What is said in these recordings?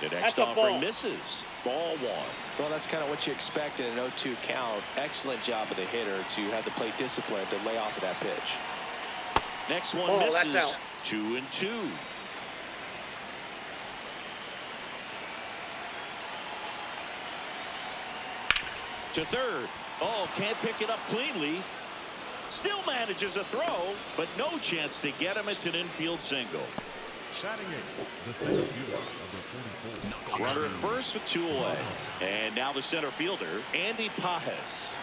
The next offering misses. Ball one. Well, that's kind of what you expect in an 0-2 count. Excellent job of the hitter to have the plate discipline to lay off of that pitch. Next one misses. 2-2. To third. Oh, can't pick it up cleanly. Still manages a throw, but no chance to get him. It's an infield single. Runner at first with 2 away. And now the center fielder, Andy Pajes.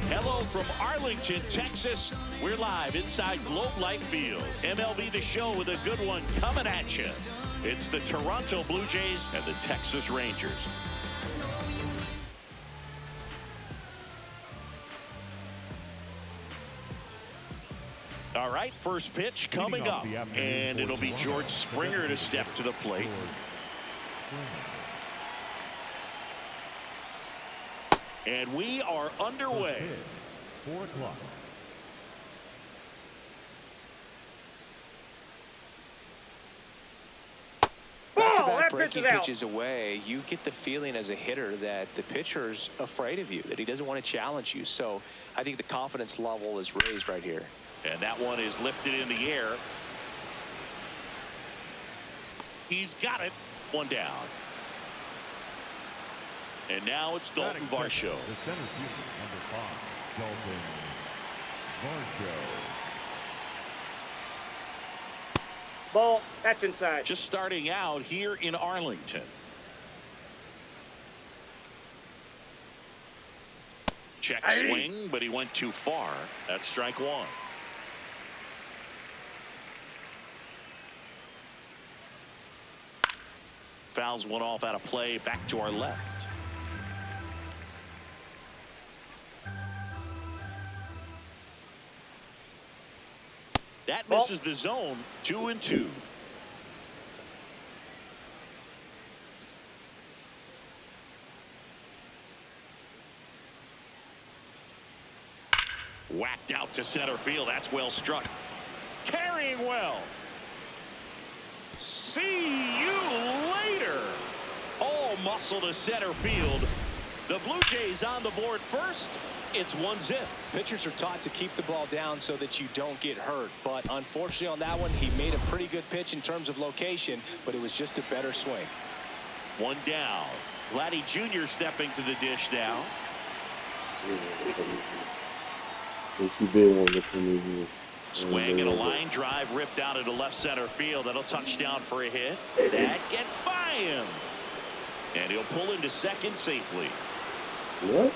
Hello from Arlington, Texas. We're live inside Globe Life Field. MLB The Show with a good one coming at you. It's the Toronto Blue Jays and the Texas Rangers. All right, first pitch coming up, and it'll be George Springer to step to the plate. And we are underway. 4 o'clock. Back-to-back breaking pitches away, you get the feeling as a hitter that the pitcher's afraid of you, that he doesn't want to challenge you. So I think the confidence level is raised right here. And that one is lifted in the air. He's got it. One down. And now it's Dalton Varsho. The center fielder, number 5, Dalton Varsho. Ball, that's inside. Just starting out here in Arlington. Check swing, but he went too far. That's strike one. Fouls one off out of play, back to our left. That misses the zone. 2-2. Whacked out to center field. That's well struck. Carrying well. See you later. All muscle to center field. The Blue Jays on the board first. It's 1-0. Pitchers are taught to keep the ball down so that you don't get hurt. But unfortunately on that one, he made a pretty good pitch in terms of location, but it was just a better swing. One down. Vladdy Jr. stepping to the dish now. Swing and a line drive ripped out into left center field. That'll touchdown for a hit. That gets by him. And he'll pull into second safely. What?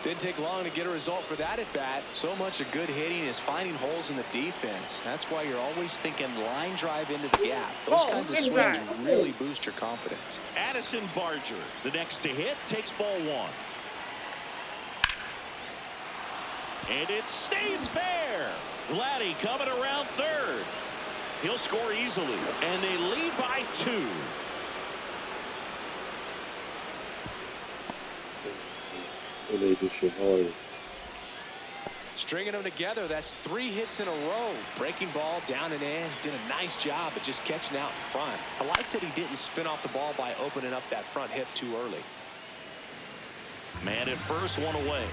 Didn't take long to get a result for that at bat. So much of good hitting is finding holes in the defense. That's why you're always thinking line drive into the gap. Those kinds of swings really boost your confidence. Addison Barger, the next to hit, takes ball one. And it stays fair. Vladdy coming around third. He'll score easily. And they lead by 2. Stringing them together, that's 3 hits in a row. Breaking ball down and in. Did a nice job of just catching out in front. I like that he didn't spin off the ball by opening up that front hip too early. Man at first, 1 away.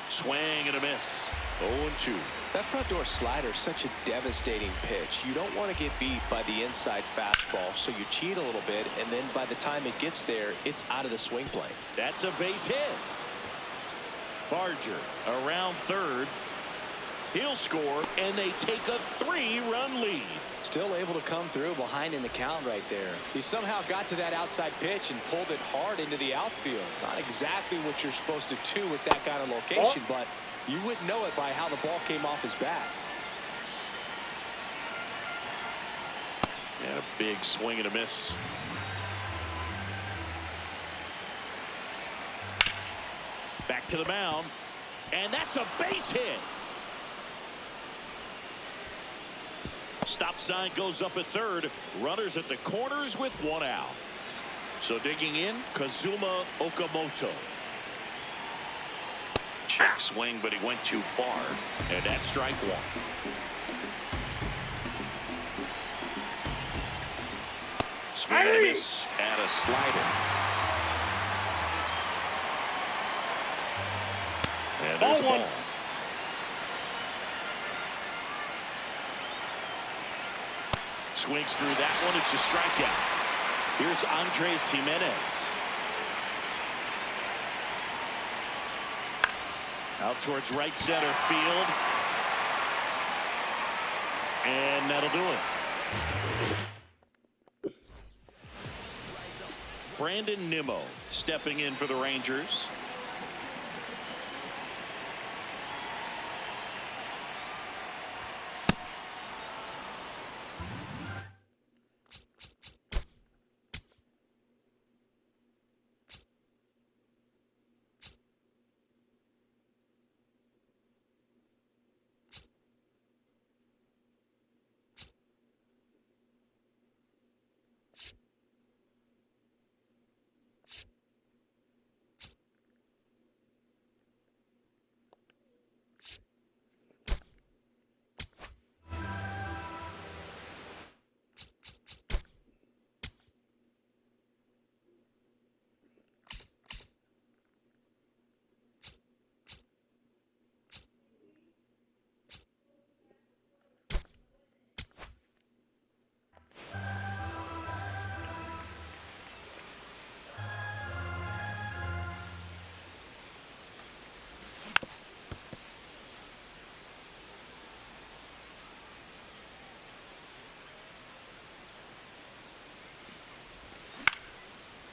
Swing and a miss. 0-2. That front door slider is such a devastating pitch. You don't want to get beat by the inside fastball, so you cheat a little bit, and then by the time it gets there, it's out of the swing plane. That's a base hit. Barger around third. He'll score, and they take a 3-run lead. Still able to come through behind in the count right there. He somehow got to that outside pitch and pulled it hard into the outfield. Not exactly what you're supposed to do with that kind of location, but you wouldn't know it by how the ball came off his bat. And a big swing and a miss. Back to the mound, and that's a base hit. Stop sign goes up at third. Runners at the corners with 1 out. So digging in, Kazuma Okamoto. Check swing, but he went too far. And that's strike 1. Swing and a miss and a slider. And there's a ball. Swings through that one. It's a strikeout. Here's Andres Jimenez. Out towards right center field. And that'll do it. Brandon Nimmo stepping in for the Rangers.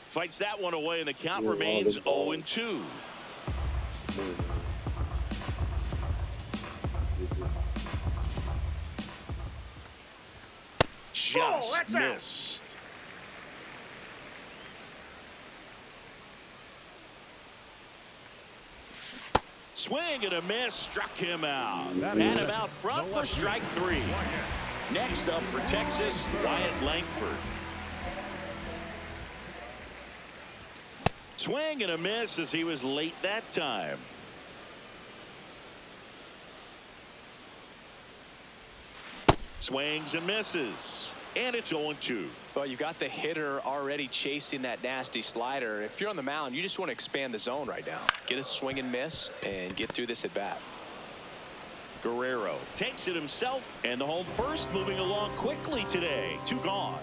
Fights that one away, and the count remains 0-2. Just missed. Swing and a miss, struck him out. And him out front for strike 3. Next up for Texas, Wyatt Langford. Swing and a miss as he was late that time. Swings and misses. And it's 0-2. Well, you got the hitter already chasing that nasty slider. If you're on the mound, you just want to expand the zone right now. Get a swing and miss and get through this at bat. Guerrero takes it himself, and the home first moving along quickly today. 2 gone.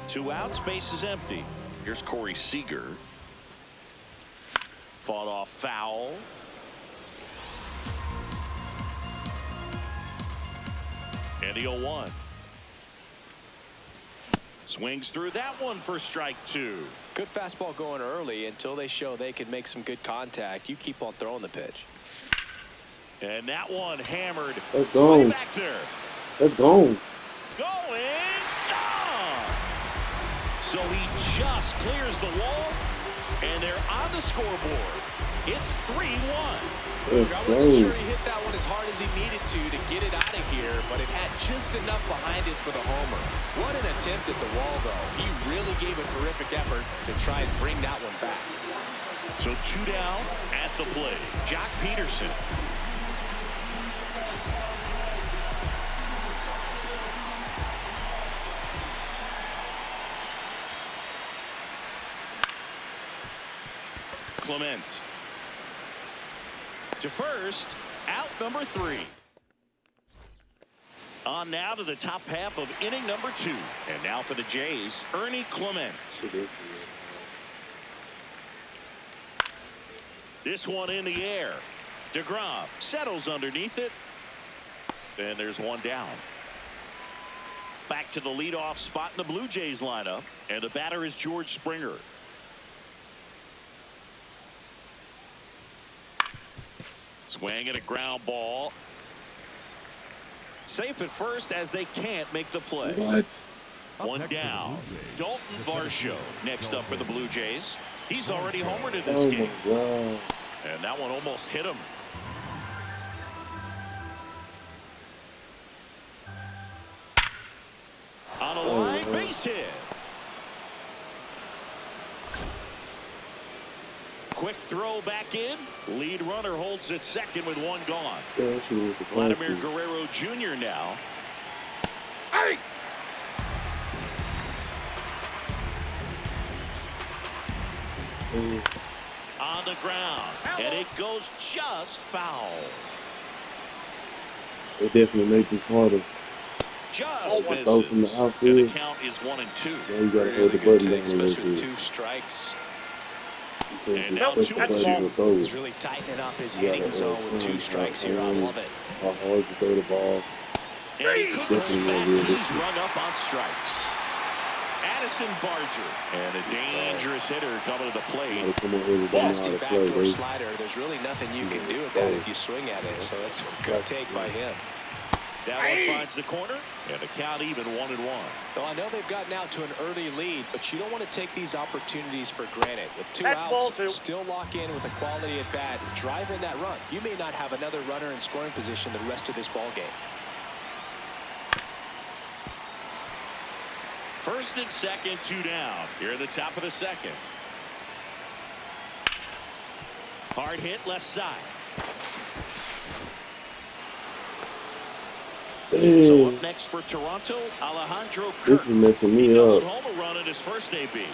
2 outs, base is empty. Here's Corey Seager. Fought off foul. And the 0-1. Swings through that one for strike 2. Good fastball going early until they show they can make some good contact. You keep on throwing the pitch. And that one hammered. Let's go. Way back there. Let's go. Going gone. So he just clears the wall, and they're on the scoreboard. It's 3-1. Let's I wasn't go. sure he hit that one as hard as he needed to get it out of here, but it had just enough behind it for the homer. What an attempt at the wall, though. He really gave a terrific effort to try and bring that one back. So 2 down at the plate. Jock Peterson. Clement. To first, out number 3. On now to the top half of inning number 2. And now for the Jays, Ernie Clement. This one in the air. DeGrom settles underneath it. And there's one down. Back to the leadoff spot in the Blue Jays lineup. And the batter is George Springer. Swing and a ground ball. Safe at first as they can't make the play. What? One down. Dalton Varsho next up for the Blue Jays. He's already homered in this game. God. And that one almost hit him. On a line base hit. Quick throw back in. Lead runner holds at second with one gone. Vladimir Guerrero Jr. now. Hey! On the ground. And it goes just foul. They definitely make this harder. Just misses. Throw from the And outfield. the count is 1-2. Now you gotta Really hold the good button take, down a especially little with bit. 2 strikes. And now Push the 2-2. button to throw He's it. really tightening up his You gotta, hitting zone with 2 strikes here. I love it. How hard you throw the ball. And he couldn't Definitely hold back. more He's realistic. rung up on strikes. Addison Barger. And a dangerous hitter coming to the plate. Gotta come over here and know how Nasty to play, backdoor baby. slider. There's really nothing you can do with that if you swing at it. So that's a good take by him. That one finds the corner. And the count even 1-1. Well, I know they've gotten out to an early lead, but you don't want to take these opportunities for granted. With 2 That's ball outs, 2. still lock in with a quality at bat, drive in that run. You may not have another runner in scoring position the rest of this ball game. First and second, 2 down. Here at the top of the second. Hard hit left side. So Damn, up next for Toronto, Alejandro Kirk. this is messing He me doubled up. home a run in his first AB.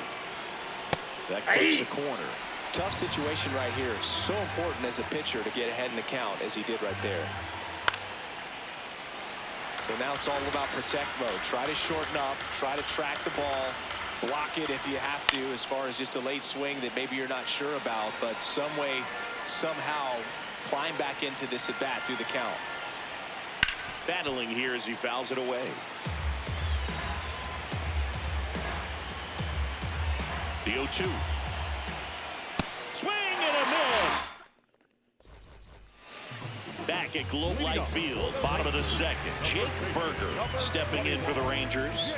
That cuts the corner. Tough situation right here. So important as a pitcher to get ahead in the count as he did right there. So now it's all about protect mode. Try to shorten up, try to track the ball, block it if you have to, as far as just a late swing that maybe you're not sure about, but some way, somehow climb back into this at bat through the count. Battling here as he fouls it away. The 0-2. Swing and a miss. Back at Globe Life Field, bottom of the second. Jake Berger stepping in for the Rangers.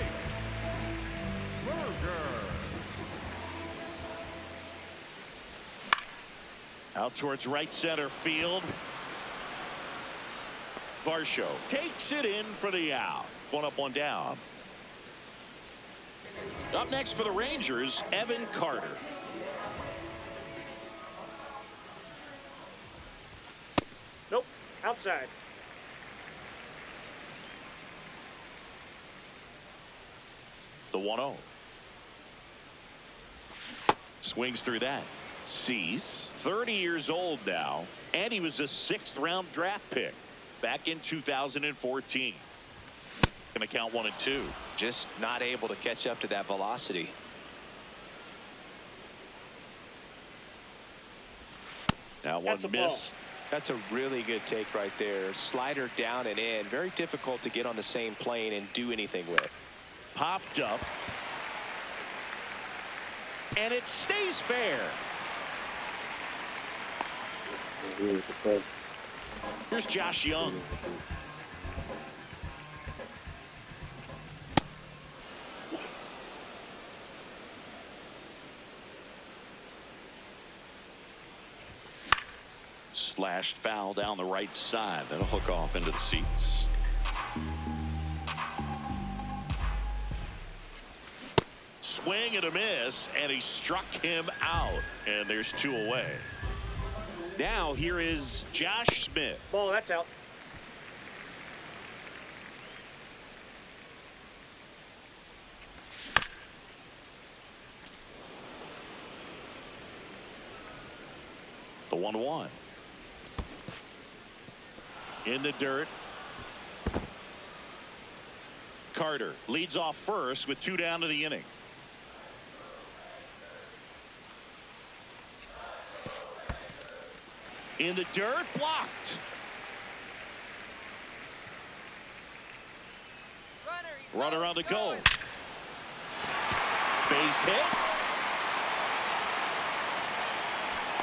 Out towards right center field. Varsho takes it in for the out. 1 up, 1 down. Up next for the Rangers, Evan Carter. Nope. Outside. The 1-0. Swings through that. Cease. 30 years old now. And he was a 6th-round draft pick back in 2014. Going to count 1-2. Just not able to catch up to that velocity. Now one That's a ball. missed. That's a really good take right there. Slider down and in. Very difficult to get on the same plane and do anything with. Popped up. And it stays fair. Here's the press. Here's Josh Young. Slashed foul down the right side. That'll hook off into the seats. swing and a miss, and he struck him out. And there's 2 away. Now here is Josh Smith. Ball, that's out. The 1-1. In the dirt. Carter leads off first with 2 down to the inning. In the dirt, blocked. Runner on the goal. Base hit.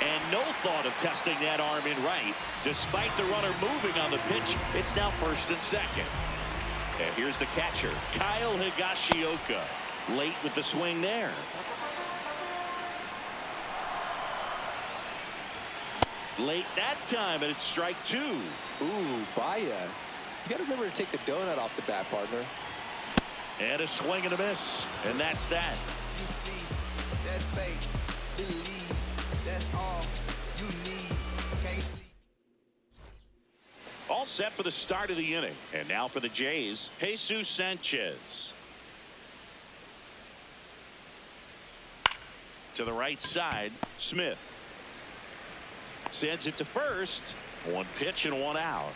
And no thought of testing that arm in right. Despite the runner moving on the pitch, it's now first and second. And here's the catcher, Kyle Higashioka. Late with the swing there. Late that time, and it's strike 2. Ooh, Baya. You got to remember to take the donut off the bat, partner. And a swing and a miss. And that's that. You see, that's fake. Believe, that's all you need. Can't see. All set for the start of the inning. And now for the Jays, Jesus Sanchez. To the right side, Smith. Sends it to first. 1 pitch and 1 out.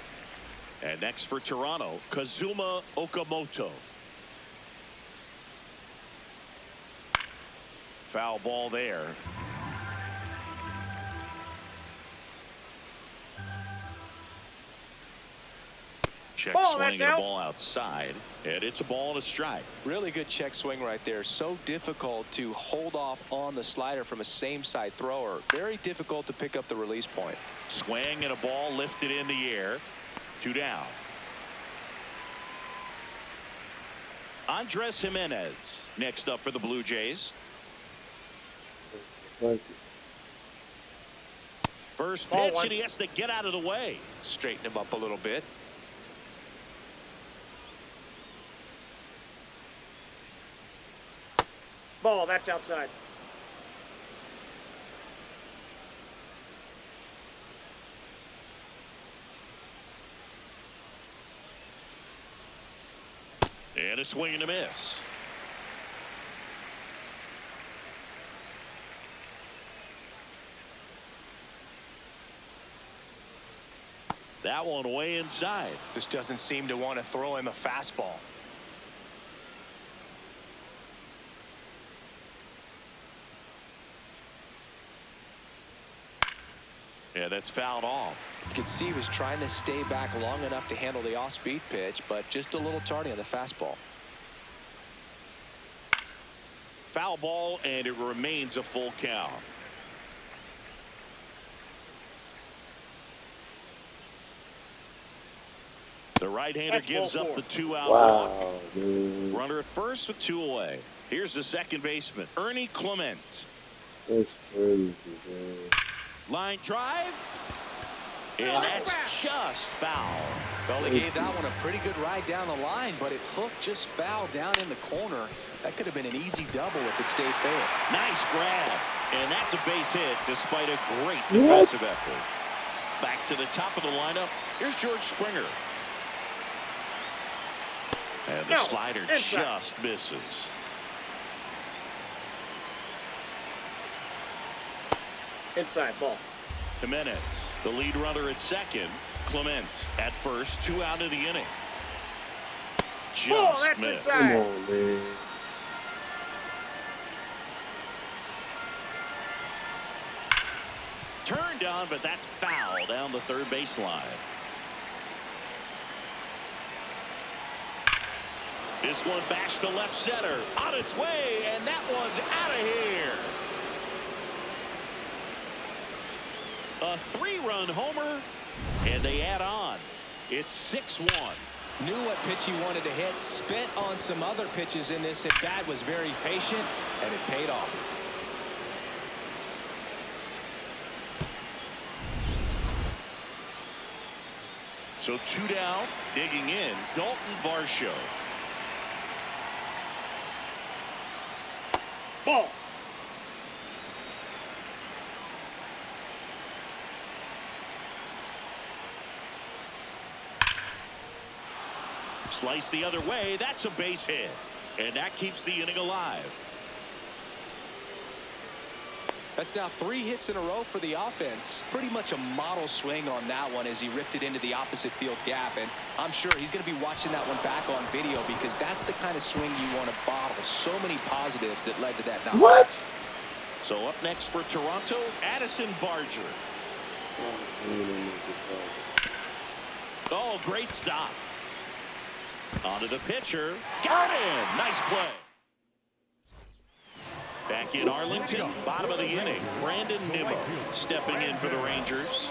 And next for Toronto, Kazuma Okamoto. Foul ball there. Check Ball, swing and that's a out. ball outside. And it's a ball and a strike. Really good check swing right there. So difficult to hold off on the slider from a same side thrower. Very difficult to pick up the release point. Swing and a ball lifted in the air. 2 down. Andres Jimenez next up for the Blue Jays. Thank you. First Ball pitch, 1. and he has to get out of the way. Straighten him up a little bit. Ball, that's outside. And a swing and a miss. That one way inside. Just doesn't seem to want to throw him a fastball. Yeah, that's fouled off. You could see he was trying to stay back long enough to handle the off-speed pitch, but just a little tardy on the fastball. Foul ball, and it remains a full count. The right-hander That's gives ball up 4. the 2-out walk. Wow, dude. Runner at first with 2 away. Here's the second baseman, Ernie Clement. That's crazy, man. Line drive. And that's just foul. Well, they gave that one a pretty good ride down the line, but it hooked just foul down in the corner. That could have been an easy double if it stayed fair. Nice grab. And that's a base hit despite a great defensive effort. Back to the top of the lineup. Here's George Springer. And the slider just misses. Inside, ball. Jimenez, the lead runner at second. Clement at first, 2 out of the inning. Ball, Just that's missed. Come inside. on, man. Turned on, but that's foul down the third baseline. This one bashed to left center. On its way, and that one's out of here. A 3-run homer, and they add on. It's 6-1. Knew what pitch he wanted to hit. Spent on some other pitches in this at bat. Was very patient, and it paid off. So 2 down, digging in, Dalton Varsho. Ball. Slice the other way. That's a base hit. And that keeps the inning alive. That's now 3 hits in a row for the offense. Pretty much a model swing on that one as he ripped it into the opposite field gap. And I'm sure he's going to be watching that one back on video because that's the kind of swing you want to bottle. So many positives that led to that knockout. What? So up next for Toronto, Addison Barger. Oh, great stop. Onto the pitcher. Got him. Nice play. Back in Arlington, bottom of the inning. Brandon Nimmo stepping in for the Rangers.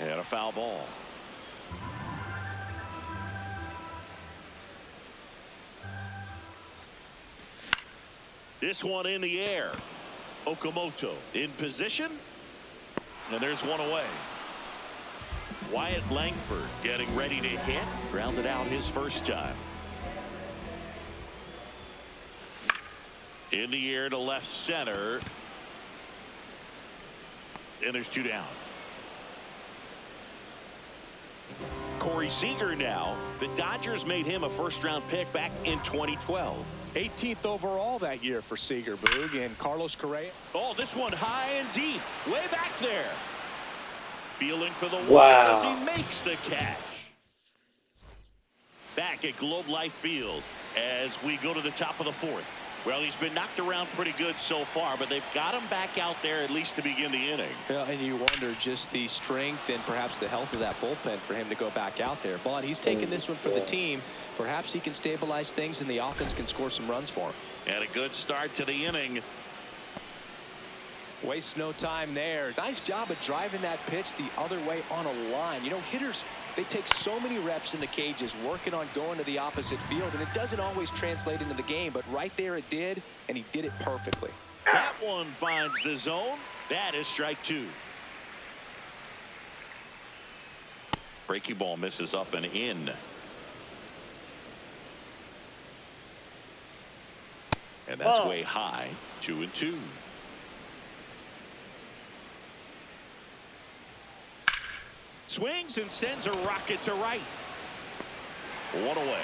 And a foul ball. This one in the air. Okamoto in position. And there's one away. Wyatt Langford getting ready to hit. Grounded out his first time. In the air to left center. And there's 2 down. Corey Seager now. The Dodgers made him a first-round pick back in 2012. 18th overall that year for Seager, Boog, and Carlos Correa. Oh, this one high and deep. Way back there. Feeling for the wall Wow. as he makes the catch. Back at Globe Life Field as we go to the top of the 4th. Well, he's been knocked around pretty good so far, but they've got him back out there at least to begin the inning. Yeah, and you wonder just the strength and perhaps the health of that bullpen for him to go back out there. But he's taking this one for the team. Perhaps he can stabilize things and the offense can score some runs for him. And a good start to the inning. Wastes no time there. Nice job of driving that pitch the other way on a line. You know, hitters, they take so many reps in the cages working on going to the opposite field, and it doesn't always translate into the game, but right there it did, and he did it perfectly. That one finds the zone. That is strike 2. Breaking ball misses up and in. And that's way high. 2-2. Swings and sends a rocket to right. 1 away.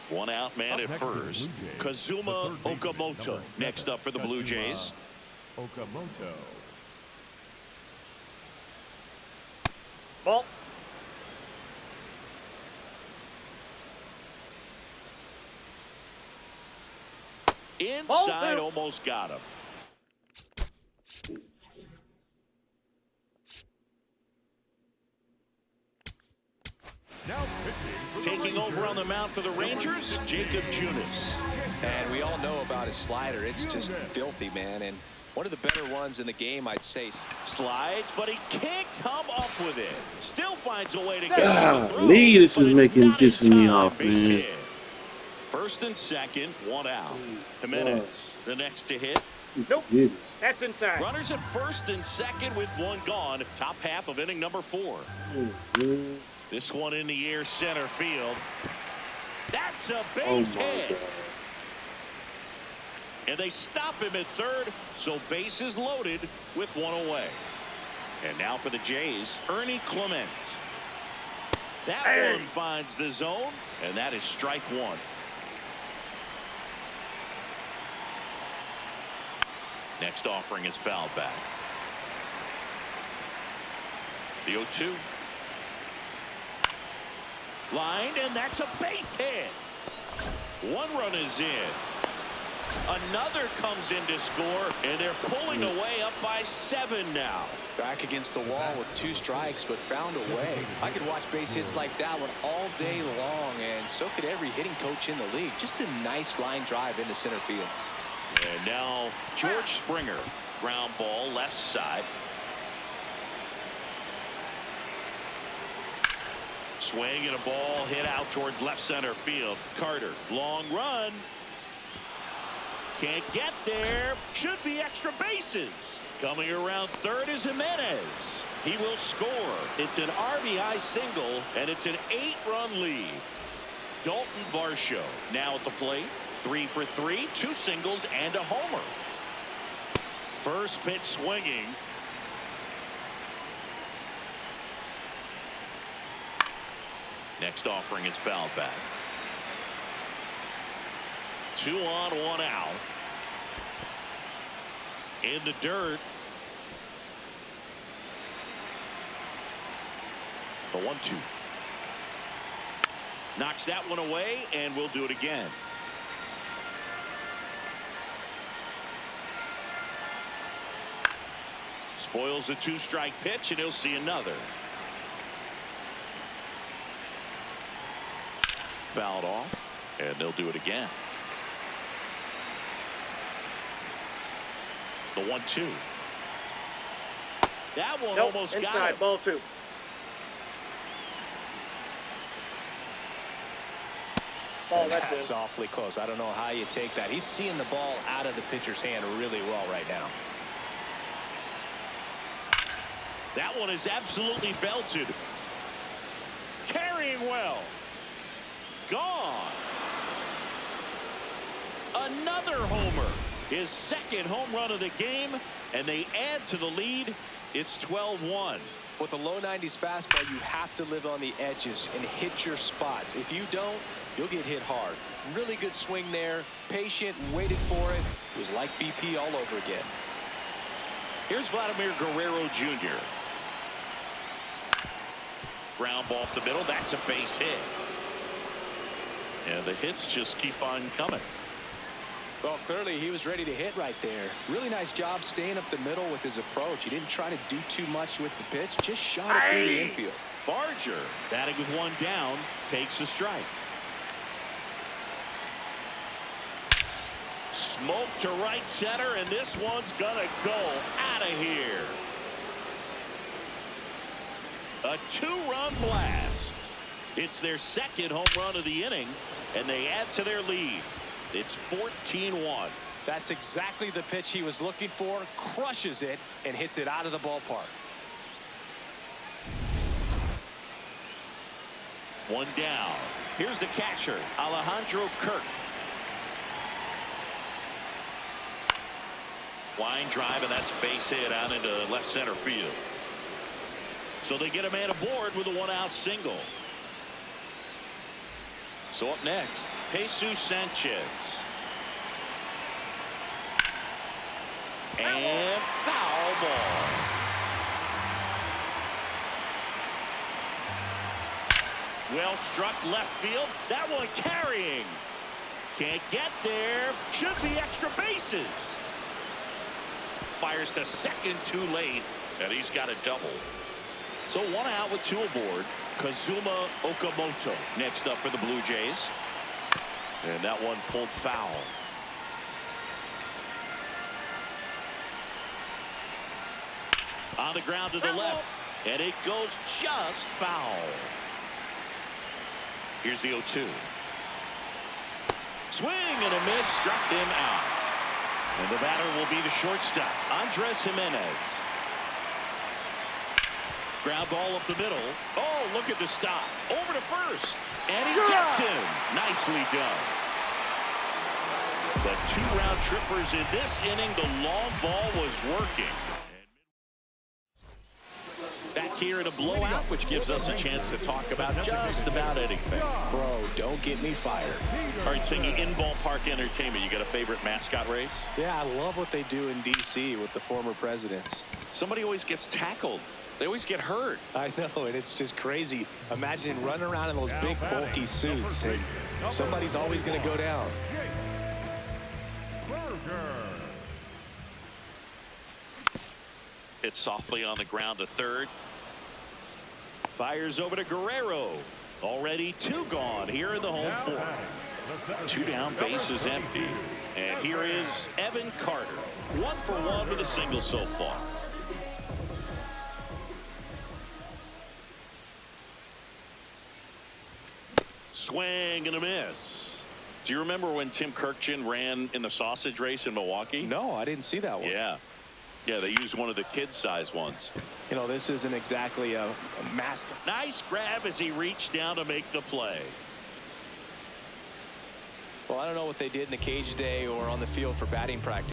One out, man at first. Kazuma Okamoto next up for the Blue Jays. Okamoto. Ball. Inside, almost got him. Now Taking over on the mound for the Rangers, Jacob Junis. And we all know about his slider. It's just filthy, man. And one of the better ones in the game, I'd say. Slides, but he can't come up with it. Still finds a way to get Golly, this is pissing me off, man. First and second, 1 out. Jimenez, the next to hit. Nope. That's inside. Runners at first and second with 1 gone. Top half of inning number 4. This one in the air, center field. That's a base hit. And they stop him at third, so bases loaded with 1 away. And now for the Jays, Ernie Clement. That one finds the zone, and that is strike 1. Next offering is fouled back. The 0-2. Line, and that's a base hit. 1 run is in. Another comes in to score, and they're pulling away up by 7 now. Back against the wall with 2 strikes, but found a way. I could watch base hits like that one all day long, and so could every hitting coach in the league. Just a nice line drive into center field. And now George Springer, ground ball left side. Swing and a ball hit out towards left center field. Carter, long run. Can't get there. Should be extra bases. Coming around third is Jimenez. He will score. It's an RBI single, and it's an 8-run lead. Dalton Varsho now at the plate. 3 for 3, 2 singles and a homer. First pitch swinging. Next offering is fouled back. 2 on, 1 out. In the dirt. The 1-2. Knocks that one away, and we'll do it again. Spoils the 2-strike pitch, and he'll see another. Fouled off, and they'll do it again. The 1-2. That one almost got inside, him. ball 2. Oh, That's awfully close. I don't know how you take that. He's seeing the ball out of the pitcher's hand really well right now. That one is absolutely belted. Carrying well. Gone. Another homer. His second home run of the game, and they add to the lead. It's 12-1. With a low 90s fastball, you have to live on the edges and hit your spots. If you don't, you'll get hit hard. Really good swing there. Patient, waited for it. It was like BP all over again. Here's Vladimir Guerrero Jr. Ground ball up the middle. That's a base hit. And the hits just keep on coming. Well, clearly he was ready to hit right there. Really nice job staying up the middle with his approach. He didn't try to do too much with the pitch. Just shot it through the infield. Barger, batting with 1 down, takes a strike. Smoke to right center, and this one's gonna go out of here. A 2-run blast. It's their second home run of the inning, and they add to their lead. It's 14-1. That's exactly the pitch he was looking for. Crushes it and hits it out of the ballpark. 1 down. Here's the catcher, Alejandro Kirk. Line drive, and that's base hit out into left center field. So they get a man aboard with a 1-out single. So up next, Jesus Sanchez. And foul ball. Well struck left field. That one carrying. Can't get there. Should be extra bases. Fires to second too late, and he's got a double. So 1 out with 2 aboard. Kazuma Okamoto next up for the Blue Jays. And that one pulled foul. On the ground to the left. And it goes just foul. Here's the 0-2. Swing and a miss. Struck him out. And the batter will be the shortstop, Andres Jimenez. Ground ball up the middle. Oh, look at the stop. Over to first. And he gets him. Nicely done. The 2 round trippers in this inning. The long ball was working. Back here in a blowout, which gives us a chance to talk about just about anything. Bro, don't get me fired. All right, singing in ballpark entertainment. You got a favorite mascot race? Yeah, I love what they do in D.C. with the former presidents. Somebody always gets tackled. They always get hurt. I know, and it's just crazy. Imagine running around in those big, bulky suits, and somebody's always going to go down. Hit softly on the ground to third. Fires over to Guerrero. Already 2 gone here in the home 4th. 2 down, bases empty. And here is Evan Carter. 1 for 1 with a single so far. Swing and a miss. Do you remember when Tim Kirkjian ran in the sausage race in Milwaukee? No, I didn't see that one. Yeah. Yeah, they used one of the kid-size ones. You know, this isn't exactly a mask. Nice grab as he reached down to make the play. Well, I don't know what they did in the cage today or on the field for batting practice.